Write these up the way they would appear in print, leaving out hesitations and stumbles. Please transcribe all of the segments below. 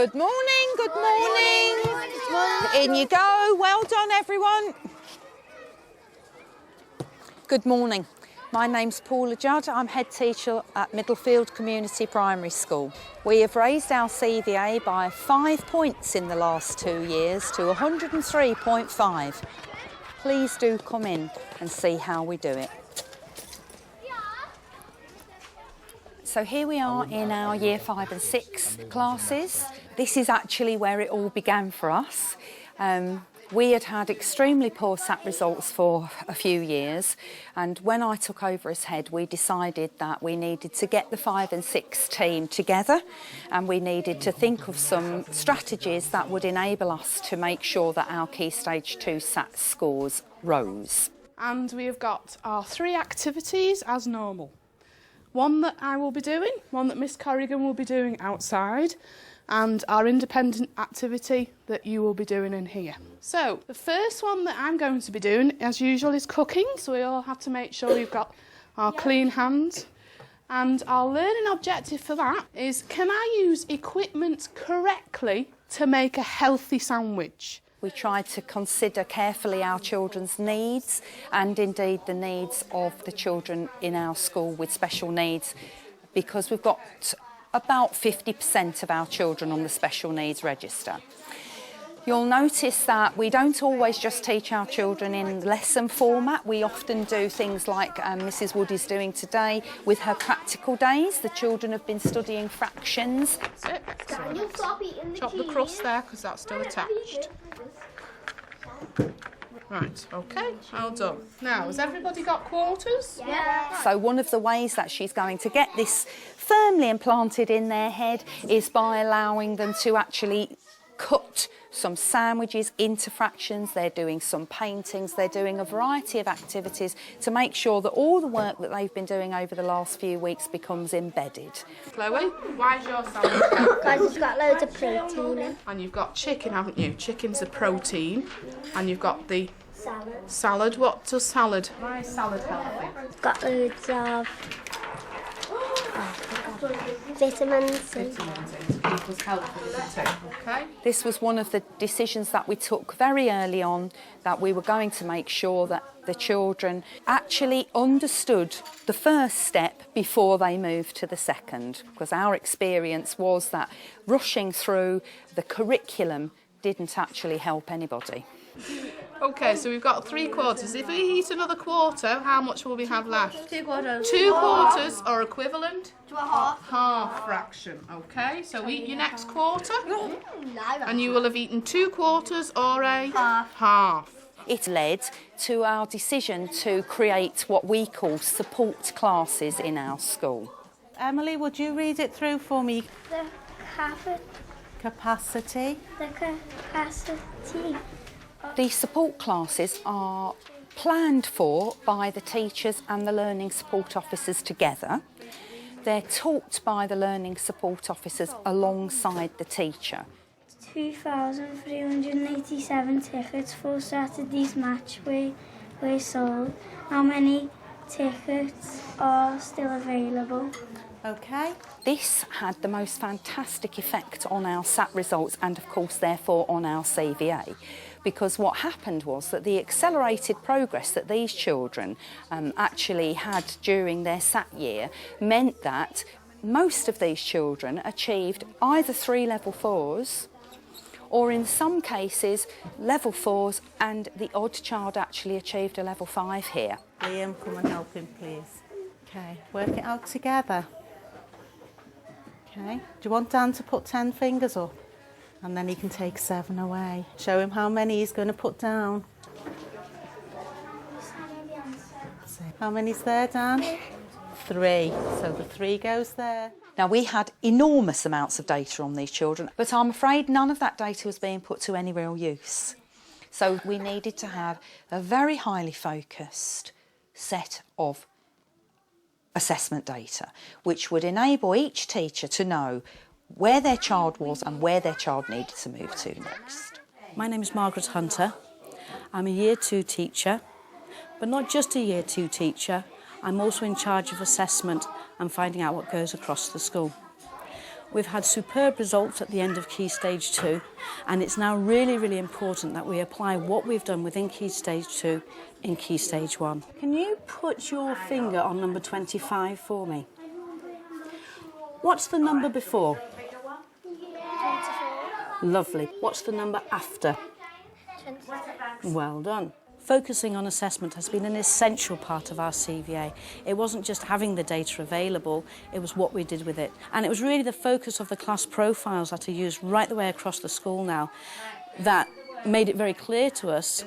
Good morning, good morning. In you go. Well done, everyone. Good morning. My name's Paula Judd. I'm head teacher at Middlefield Community Primary School. We have raised our CVA by 5 points in the last 2 years to 103.5. Please do come in and see how we do it. So here we are in our Year 5 and 6 classes. This is actually where it all began for us. We had extremely poor SAT results for a few years, and when I took over as head, we decided that we needed to get the 5 and 6 team together, and we needed to think of some strategies that would enable us to make sure that our Key Stage 2 SAT scores rose. And we have got our 3 activities as normal. One that I will be doing, one that Miss Corrigan will be doing outside, and our independent activity that you will be doing in here. So the first one that I'm going to be doing, as usual, is cooking. So we all have to make sure we've got our clean hands. And our learning objective for that is, can I use equipment correctly to make a healthy sandwich? We tried to consider carefully our children's needs and indeed the needs of the children in our school with special needs, because we've got about 50% of our children on the special needs register. You'll notice that we don't always just teach our children in lesson format. We often do things like Mrs Wood is doing today with her practical days. The children have been studying fractions. That's it. Excellent. Chop the crust there because that's still attached. Right, okay, well done. Now, has everybody got quarters? Yeah. So one of the ways that she's going to get this firmly implanted in their head is by allowing them to actually cut some sandwiches into fractions. They're doing some paintings, they're doing a variety of activities to make sure that all the work that they've been doing over the last few weeks becomes embedded. Chloe, why's your salad? Because it's got loads of protein in. And you've got chicken, haven't you? Chicken's a protein. And you've got the salad. What does salad? Why is salad healthy? It's got loads of vitamins. Vitamins equals healthy, isn't it? Okay. This was one of the decisions that we took very early on, that we were going to make sure that the children actually understood the first step before they moved to the second, because our experience was that rushing through the curriculum didn't actually help anybody. Okay, so we've got 3 quarters. If we eat another quarter, how much will we have left? 2 quarters. 2 quarters are equivalent To a half. half fraction. Okay, so eat your next quarter, and you will have eaten 2 quarters or a half. It led to our decision to create what we call support classes in our school. Emily, would you read it through for me? The Capacity. capacity. The support classes are planned for by the teachers and the learning support officers together. They're taught by the learning support officers alongside the teacher. 2,387 tickets for Saturday's match were sold. How many tickets are still available? Okay. This had the most fantastic effect on our SAT results and, of course, therefore on our CVA, because what happened was that the accelerated progress that these children actually had during their SAT year meant that most of these children achieved either 3 level 4s or in some cases level 4s, and the odd child actually achieved a level 5 here. Liam, come and help him, please. Okay, work it out together. Okay, do you want Dan to put 10 fingers up? And then he can take 7 away. Show him how many he's going to put down. How many's there, Dan? 3. So the 3 goes there. Now, we had enormous amounts of data on these children, but I'm afraid none of that data was being put to any real use. So we needed to have a very highly focused set of assessment data, which would enable each teacher to know where their child was and where their child needed to move to next. My name is Margaret Hunter. I'm a Year 2 teacher, but not just a Year 2 teacher. I'm also in charge of assessment and finding out what goes across the school. We've had superb results at the end of Key Stage 2, and it's now really, really important that we apply what we've done within Key Stage 2 in Key Stage 1. Can you put your finger on number 25 for me? What's the number before? 24. Lovely. What's the number after? 26. Well done. Focusing on assessment has been an essential part of our CVA. It wasn't just having the data available, it was what we did with it. And it was really the focus of the class profiles that are used right the way across the school now that made it very clear to us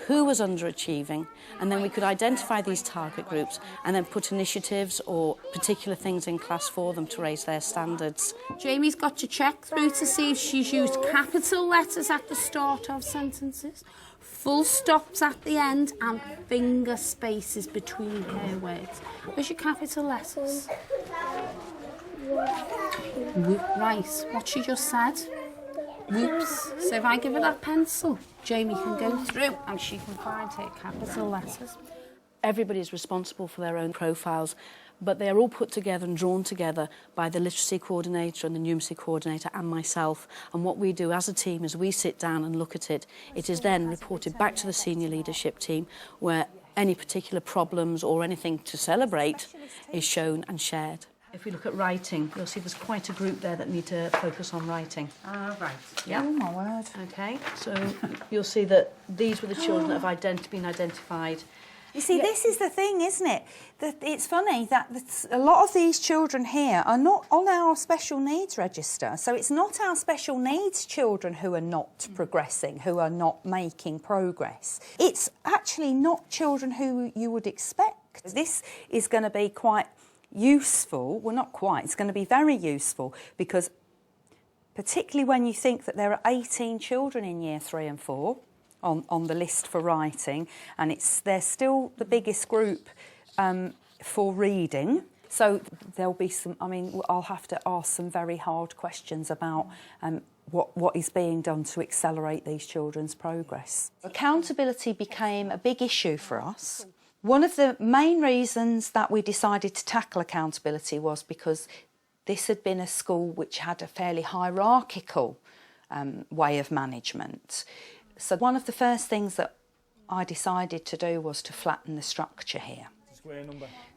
who was underachieving, and then we could identify these target groups and then put initiatives or particular things in class for them to raise their standards. Jamie's got to check through to see if she's used capital letters at the start of sentences, full stops at the end and finger spaces between her words. Where's your capital letters? Right, what she just said. Whoops. So if I give her that pencil, Jamie can go through and she can find her capital letters. Everybody's responsible for their own profiles, but they're all put together and drawn together by the literacy coordinator and the numeracy coordinator and myself. And what we do as a team is we sit down and look at it. It is then reported back to the senior leadership team where any particular problems or anything to celebrate is shown and shared. If we look at writing, you'll see there's quite a group there that need to focus on writing. Right. Yeah. Oh, my word. Okay, so you'll see that these were the children that have been identified. You see, this is the thing, isn't it? That it's funny that a lot of these children here are not on our special needs register. So it's not our special needs children who are not progressing, who are not making progress. It's actually not children who you would expect. This is going to be quite useful. Well, not quite. It's going to be very useful because particularly when you think that there are 18 children in year 3 and 4 on the list for writing, and they're still the biggest group for reading. So there'll be some, I'll have to ask some very hard questions about what is being done to accelerate these children's progress. Accountability became a big issue for us. One of the main reasons that we decided to tackle accountability was because this had been a school which had a fairly hierarchical way of management. So one of the first things that I decided to do was to flatten the structure here.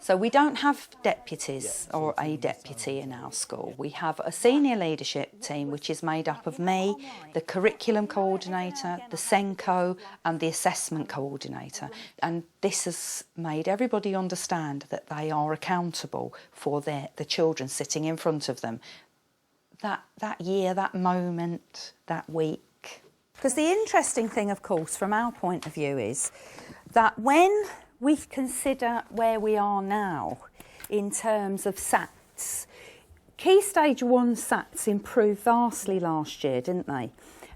So we don't have deputies or a deputy in our school. We have a senior leadership team which is made up of me, the curriculum coordinator, the SENCO and the assessment coordinator. And this has made everybody understand that they are accountable for the children sitting in front of them. That year, that moment, that week. Because the interesting thing, of course, from our point of view is that when we consider where we are now in terms of SATs. Key Stage 1 SATs improved vastly last year, didn't they?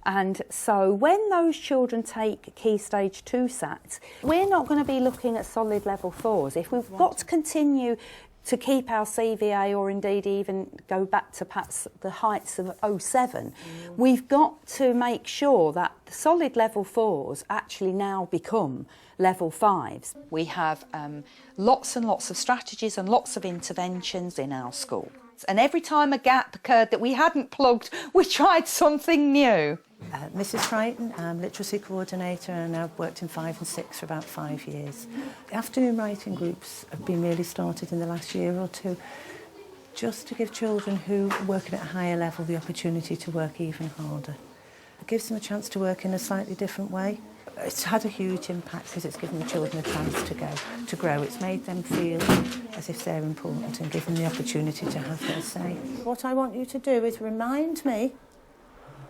And so when those children take Key Stage 2 SATs, we're not going to be looking at solid level 4s. If we've got to continue to keep our CVA or indeed even go back to perhaps the heights of 07, we've got to make sure that the solid level 4s actually now become level 5s. We have lots and lots of strategies and lots of interventions in our school. And every time a gap occurred that we hadn't plugged, we tried something new. Mrs Crichton, I'm literacy coordinator and I've worked in 5 and 6 for about 5 years. The afternoon writing groups have been really started in the last year or two just to give children who are working at a higher level the opportunity to work even harder. It gives them a chance to work in a slightly different way. It's had a huge impact because it's given the children a chance to grow. It's made them feel as if they're important and given the opportunity to have their say. What I want you to do is remind me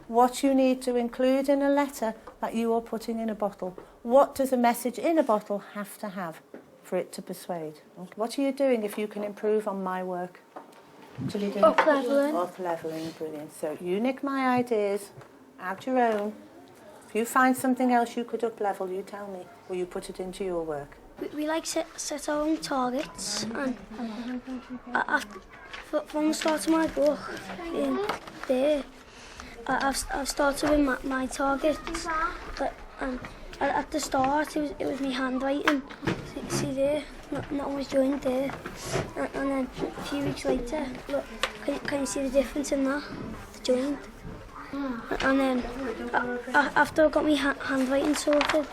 what you need to include in a letter that you are putting in a bottle. What does a message in a bottle have to have for it to persuade? What are you doing if you can improve on my work? Up-levelling. Up-levelling, brilliant. So you nick my ideas, add your own. If you find something else you could up-level, you tell me, or you put it into your work. We like set our own targets, and from the start of my book in there, I've started with my targets, but at the start it was my handwriting. See there, not always joined there, and then a few weeks later, look, Can you see the difference in that? The joint. And then after I got my handwriting sorted,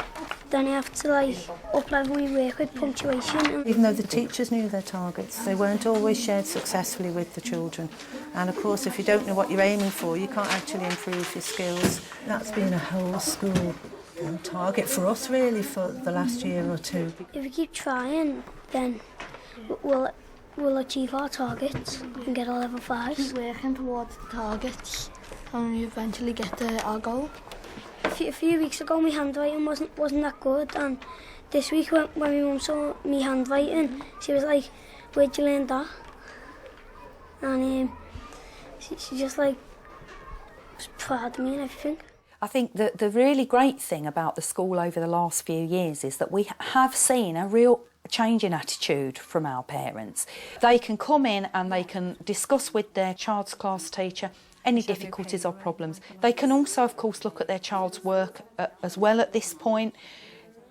then I have to like up-level my work with punctuation. Even though the teachers knew their targets, they weren't always shared successfully with the children. And of course, if you don't know what you're aiming for, you can't actually improve your skills. That's been a whole school target for us really for the last year or two. If we keep trying, then we'll achieve our targets and get our level 5s. Keep working towards the targets and we eventually get our goal. A few weeks ago my handwriting wasn't that good, and this week when my mum saw me handwriting, she was like, "Where'd you learn that?" And she just like was proud of me and everything. I think that the really great thing about the school over the last few years is that we have seen a real change in attitude from our parents. They can come in and they can discuss with their child's class teacher any difficulties or problems. They can also, of course, look at their child's work as well at this point.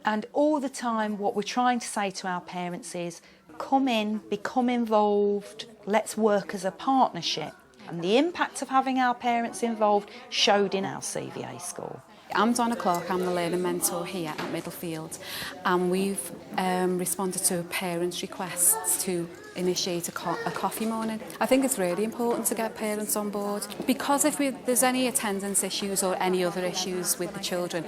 And all the time, what we're trying to say to our parents is, come in, become involved, let's work as a partnership. And the impact of having our parents involved showed in our CVA school. I'm Donna Clark, I'm the learning mentor here at Middlefield, and we've responded to parents' requests to initiate a coffee morning. I think it's really important to get parents on board, because if there's any attendance issues or any other issues with the children,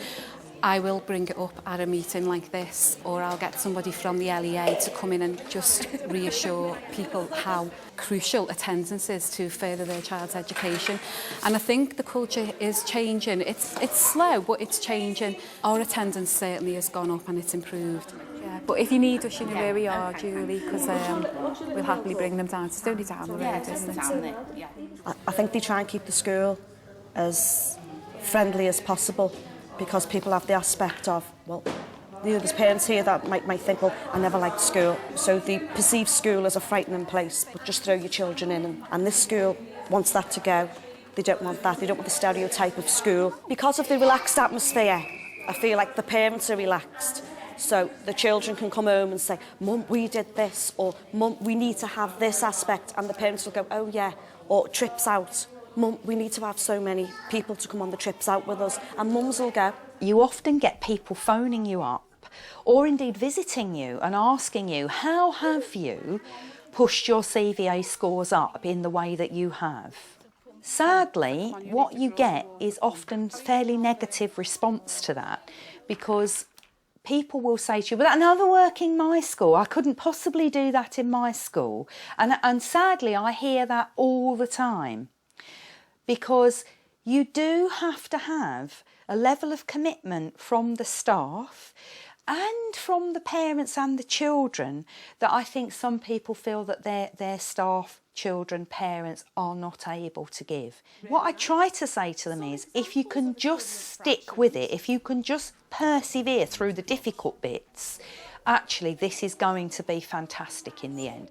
I will bring it up at a meeting like this, or I'll get somebody from the LEA to come in and just reassure people how crucial attendance is to further their child's education. And I think the culture is changing. It's slow, but it's changing. Our attendance certainly has gone up and it's improved. Yeah, but if you need us, you know where we are, Julie, because we'll happily bring them down. It's only down the road, isn't it? I think they try and keep the school as friendly as possible, because people have the aspect of, well, there's parents here that might think, well, I never liked school. So they perceive school as a frightening place, but just throw your children in. And this school wants that to go. They don't want that. They don't want the stereotype of school. Because of the relaxed atmosphere, I feel like the parents are relaxed. So the children can come home and say, Mum, we did this, or Mum, we need to have this aspect. And the parents will go, oh yeah, or trips out. Mum, we need to have so many people to come on the trips out with us. And mums will go. You often get people phoning you up, or indeed visiting you and asking you, how have you pushed your CVA scores up in the way that you have? Sadly, what you get is often fairly negative response to that, because people will say to you, well, that never work in my school. I couldn't possibly do that in my school. And sadly, I hear that all the time. Because you do have to have a level of commitment from the staff and from the parents and the children that I think some people feel that their staff, children, parents are not able to give. What I try to say to them is, if you can just stick with it, if you can just persevere through the difficult bits, actually this is going to be fantastic in the end.